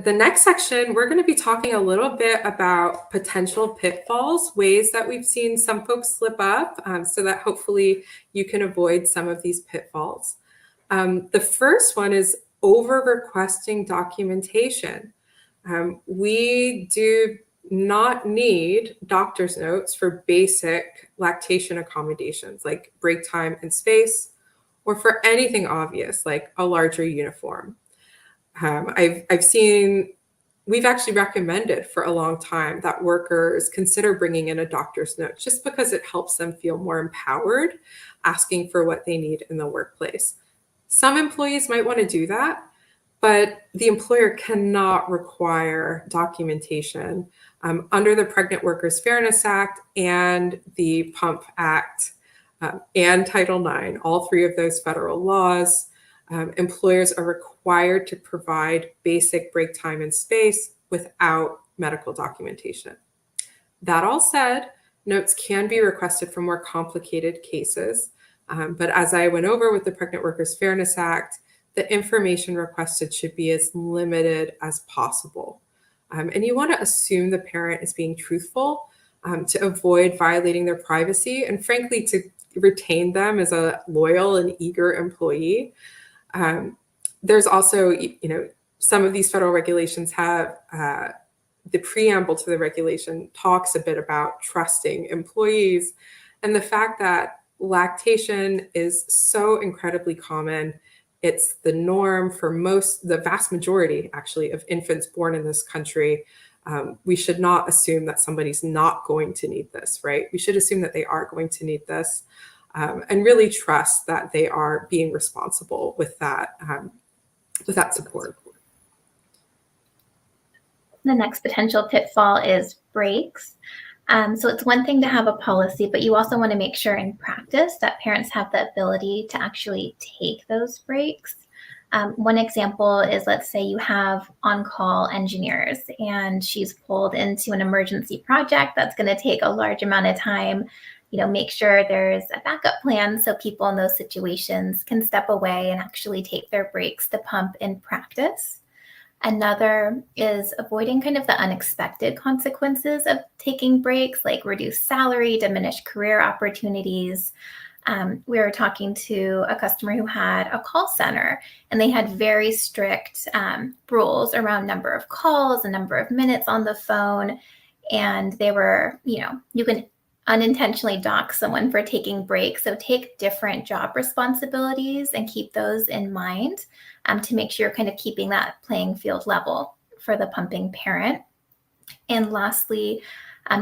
the next section, we're going to be talking a little bit about potential pitfalls, ways that we've seen some folks slip up, so that hopefully you can avoid some of these pitfalls. The first one is over requesting documentation. We do not need doctor's notes for basic lactation accommodations like break time and space, or for anything obvious like a larger uniform. I've seen, we've actually recommended for a long time that workers consider bringing in a doctor's note just because it helps them feel more empowered, asking for what they need in the workplace. Some employees might want to do that, but the employer cannot require documentation under the Pregnant Workers Fairness Act and the Pump Act and Title IX, all three of those federal laws. Employers are required to provide basic break time and space without medical documentation. That all said, notes can be requested for more complicated cases. But as I went over with the Pregnant Workers Fairness Act, the information requested should be as limited as possible. And you want to assume the parent is being truthful to avoid violating their privacy and frankly, to retain them as a loyal and eager employee. There's also, some of these federal regulations have the preamble to the regulation talks a bit about trusting employees, and the fact that lactation is so incredibly common. It's the norm for the vast majority, actually, of infants born in this country. We should not assume that somebody's not going to need this, right? We should assume that they are going to need this, and really trust that they are being responsible with that support. The next potential pitfall is breaks. So it's one thing to have a policy, but you also want to make sure in practice that parents have the ability to actually take those breaks. One example is, let's say you have on-call engineers and she's pulled into an emergency project that's going to take a large amount of time. Make sure there's a backup plan so people in those situations can step away and actually take their breaks to pump in practice. Another is avoiding kind of the unexpected consequences of taking breaks, like reduced salary, diminished career opportunities. We were talking to a customer who had a call center, and they had very strict rules around number of calls, the number of minutes on the phone. And they were, you can unintentionally dock someone for taking breaks. So take different job responsibilities and keep those in mind to make sure you're kind of keeping that playing field level for the pumping parent. And lastly,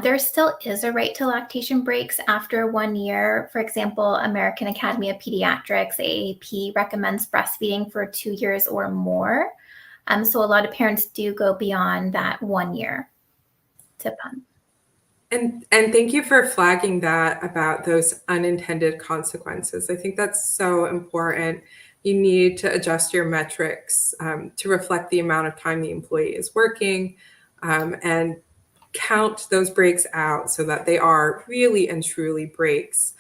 there still is a right to lactation breaks after 1 year. For example, American Academy of Pediatrics, AAP, recommends breastfeeding for 2 years or more. So a lot of parents do go beyond that 1 year to pump. And thank you for flagging that about those unintended consequences. I think that's so important. You need to adjust your metrics to reflect the amount of time the employee is working, and count those breaks out so that they are really and truly breaks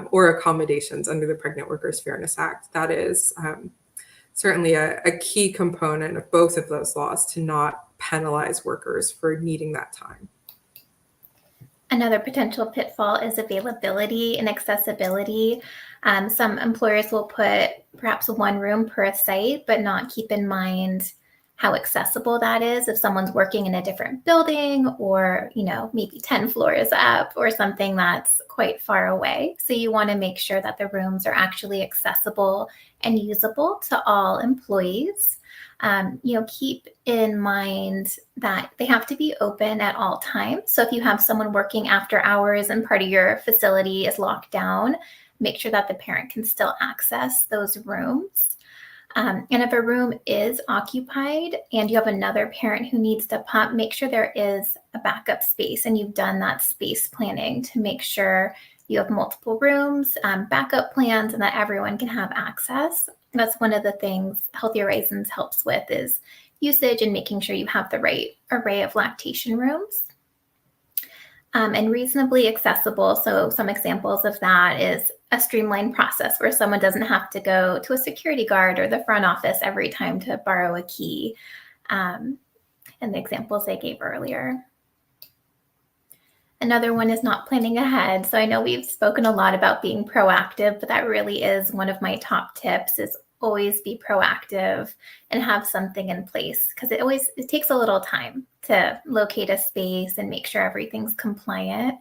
or accommodations under the Pregnant Workers Fairness Act. That is certainly a key component of both of those laws to not penalize workers for needing that time. Another potential pitfall is availability and accessibility. Some employers will put perhaps one room per site, but not keep in mind how accessible that is if someone's working in a different building or, maybe 10 floors up or something that's quite far away. So you want to make sure that the rooms are actually accessible and usable to all employees. Keep in mind that they have to be open at all times. So if you have someone working after hours and part of your facility is locked down, make sure that the parent can still access those rooms. And if a room is occupied and you have another parent who needs to pump, make sure there is a backup space and you've done that space planning to make sure you have multiple rooms, backup plans, and that everyone can have access. That's one of the things Healthy Horizons helps with is usage and making sure you have the right array of lactation rooms. And reasonably accessible. So some examples of that is a streamlined process where someone doesn't have to go to a security guard or the front office every time to borrow a key. in the examples I gave earlier. Another one is not planning ahead. So I know we've spoken a lot about being proactive, but that really is one of my top tips, is always be proactive and have something in place, because it takes a little time to locate a space and make sure everything's compliant.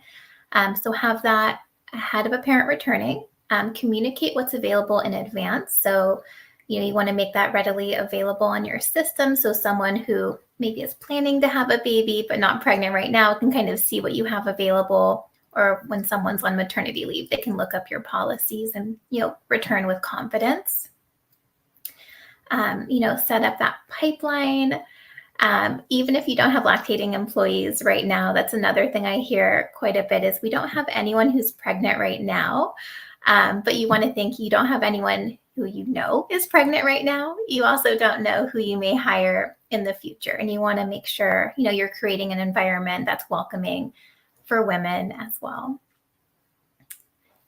So have that ahead of a parent returning. Communicate what's available in advance. So you want to make that readily available on your system, so someone who maybe is planning to have a baby but not pregnant right now can kind of see what you have available, or when someone's on maternity leave, they can look up your policies and return with confidence. Set up that pipeline. Even if you don't have lactating employees right now, that's another thing I hear quite a bit, is we don't have anyone who's pregnant right now. But you want to think you don't have anyone who is pregnant right now. You also don't know who you may hire in the future. And you want to make sure, you're creating an environment that's welcoming for women as well.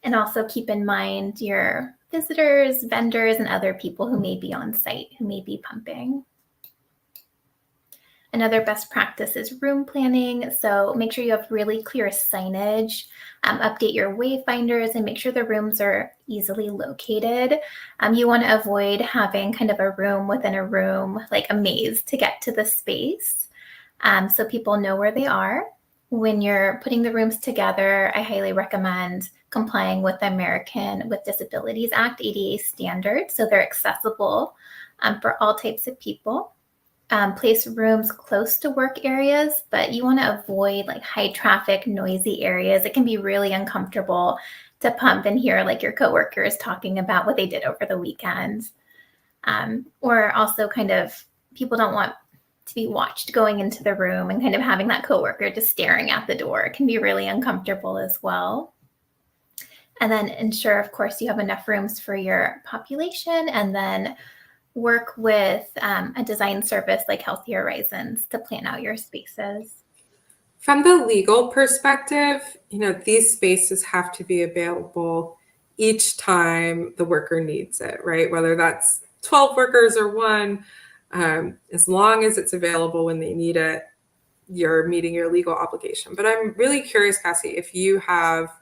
And also keep in mind your visitors, vendors, and other people who may be on site, who may be pumping. Another best practice is room planning. So make sure you have really clear signage, update your wayfinders, and make sure the rooms are easily located. You want to avoid having kind of a room within a room, like a maze, to get to the space, so people know where they are. When you're putting the rooms together, I highly recommend complying with the American with Disabilities Act ADA standards, so they're accessible for all types of people. Place rooms close to work areas, but you want to avoid like high traffic, noisy areas. It can be really uncomfortable to pump and hear like your coworkers talking about what they did over the weekend. Or also kind of people don't want to be watched going into the room and kind of having that coworker just staring at the door. It can be really uncomfortable as well. And then ensure, of course, you have enough rooms for your population, and then work with a design service like Healthy Horizons to plan out your spaces. From the legal perspective, these spaces have to be available each time the worker needs it, right? Whether that's 12 workers or one, as long as it's available when they need it, you're meeting your legal obligation. But I'm really curious, Cassie, if you have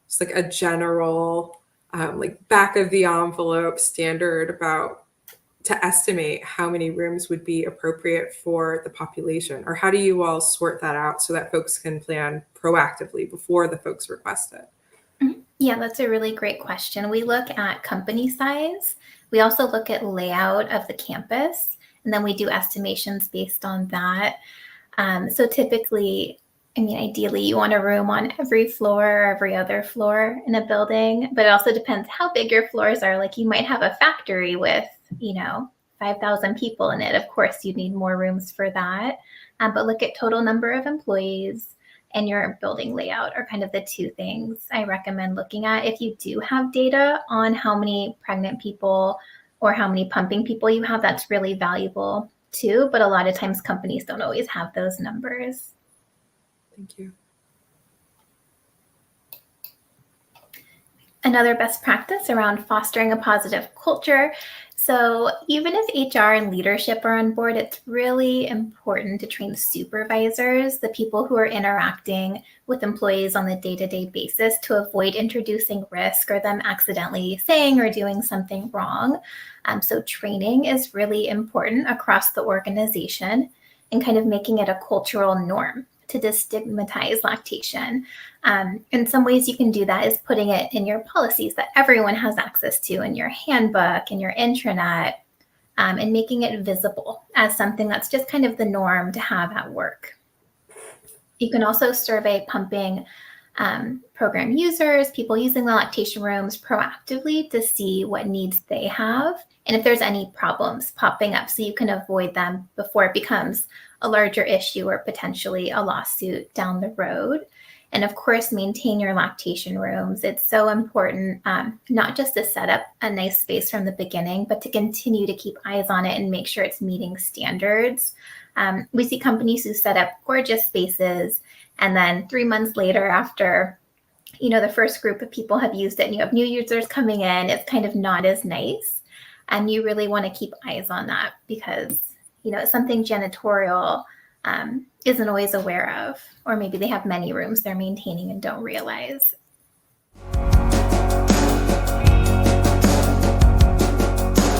just like a general, like back of the envelope standard about to estimate how many rooms would be appropriate for the population, or how do you all sort that out so that folks can plan proactively before the folks request it? Yeah, that's a really great question. We look at company size. We also look at layout of the campus, and then we do estimations based on that. So typically, ideally you want a room on every floor or every other floor in a building, but it also depends how big your floors are. Like you might have a factory with 5,000 people in it. Of course, you need more rooms for that. But look at total number of employees and your building layout are kind of the two things I recommend looking at. If you do have data on how many pregnant people or how many pumping people you have, that's really valuable too. But a lot of times companies don't always have those numbers. Thank you. Another best practice around fostering a positive culture. So even if HR and leadership are on board, it's really important to train supervisors, the people who are interacting with employees on the day-to-day basis, to avoid introducing risk or them accidentally saying or doing something wrong. So training is really important across the organization and kind of making it a cultural norm to destigmatize lactation. In some ways you can do that is putting it in your policies that everyone has access to, in your handbook, in your intranet, and making it visible as something that's just kind of the norm to have at work. You can also survey pumping program users, people using the lactation rooms proactively, to see what needs they have and if there's any problems popping up, so you can avoid them before it becomes a larger issue or potentially a lawsuit down the road. And of course, maintain your lactation rooms. It's so important, not just to set up a nice space from the beginning, but to continue to keep eyes on it and make sure it's meeting standards. We see companies who set up gorgeous spaces, and then 3 months later, after the first group of people have used it and you have new users coming in, it's kind of not as nice. And you really want to keep eyes on that, because it's something janitorial. isn't always aware of, or maybe they have many rooms they're maintaining and don't realize.